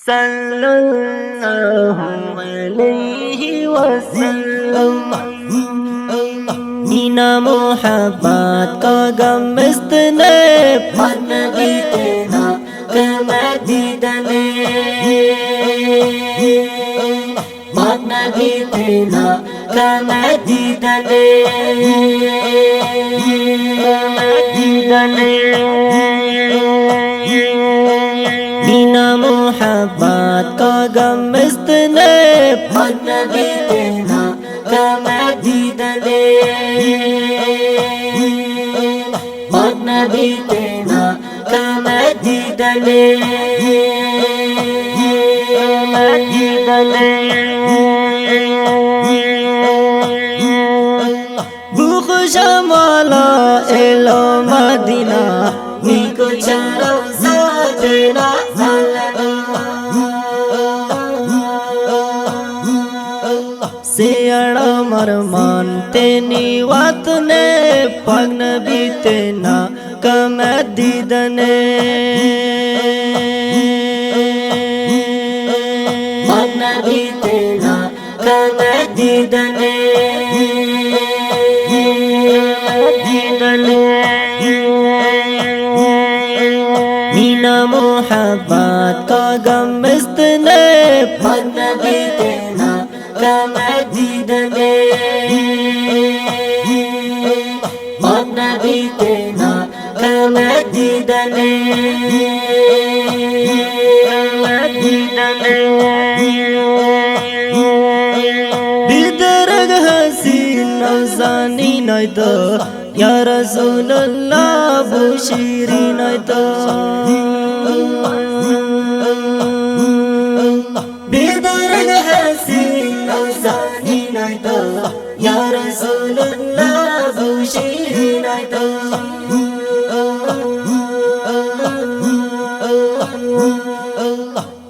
सल्लल्लाहु अलैहि वसल्लम। मीना मोहब्बत का गम इस्तने मन बीतना कमदीदने मन बीतना कमदीदने मीना मोहब्बत का गम इस्तने मन बीतना कमदीदने मन बीतना कमदीदने बुखशमाला एलो मदीना निको चलो सजना सियाड़ा मरमान तेनी वात ने पगन बीतना कमदीदने पगन बीतना कमदीदने मीना मोहब्बत का गम इस्तने पगन बीतना कमदीदने मन बीतना कमदीदने बिदरग हसीन जानी नहीं तो या रसूलुल्लाह बुशीरी नहीं तो बिदरग हसीन जानी नहीं तो या रसूलुल्लाह बुशीरी नहीं तो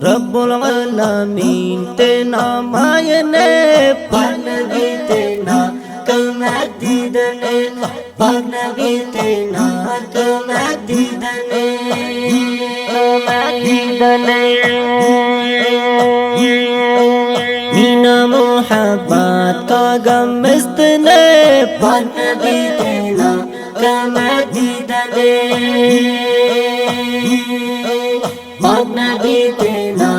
रब्बुल आलमीन तेना मायने पन बीतना कमदीदने पन बीतना कमदीदने मीना मोहब्बत का गम इस्तने पन बीतना कमदीदने मन बीतना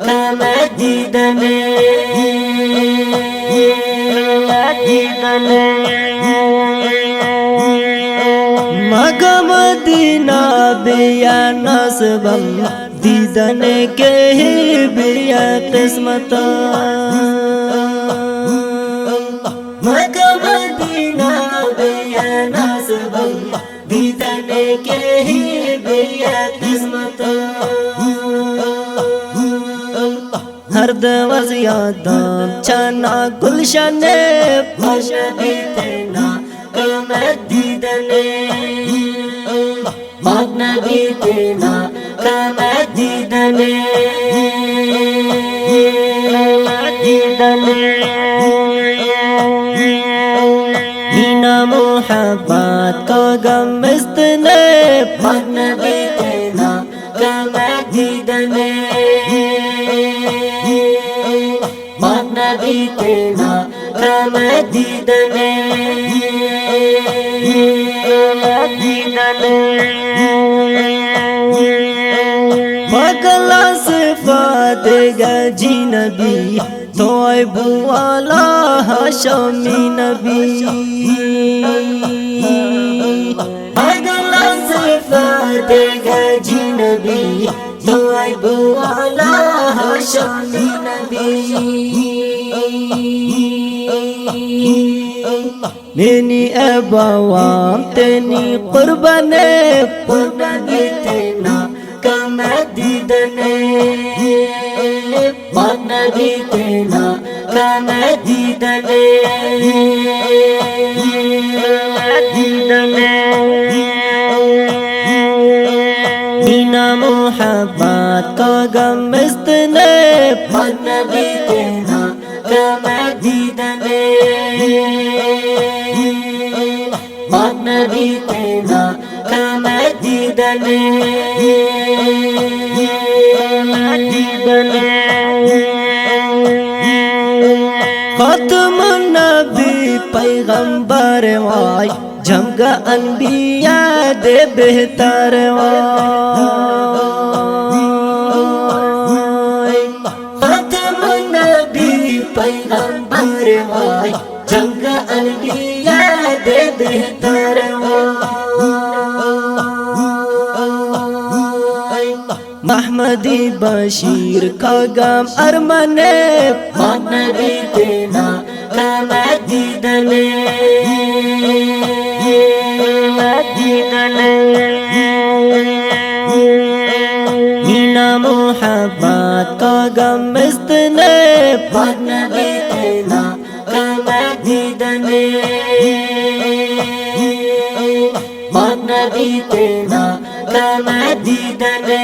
कमदीदने मक्का मदीना बिया नस्बम दीदने के ही बिया किस्मत मक्का मदीना बिया नस्बम दीदने के ही बिया किस्मत हरद वज़ियादाम चना गुलशने फश बीतना कमदीदने मन बीतना कमदीदने मीना मोहब्बत का गम इस्तने मन बीतना कमदीदने मन बीतना कमदीदने पगला सिफात गजी नबी तोय बुआला हाशमी नबी पगला सिफात गजी नबी तोय बुआला हाशमी नबी मेनी अबावाम तेनी कुर्बाने पन बीतना कमदीदने मन बीतना कमदीदने मीना मोहब्बत का गम इस्तने मन बीतना कमदीदने मन बीतना कमदीदने खत्म नबी पैगंबर वाई जमगा अनबिया दे बेहतर वाई खत्म नबी पैगंबर वाई जमगा अनबिया दे बेहतर महमदी बशीर का गम अरमने नबी तेना कमदीदने मीना मोहब्बत का गम मिस्तने नबी तेना कमदीदने नबी तेना कमदीदने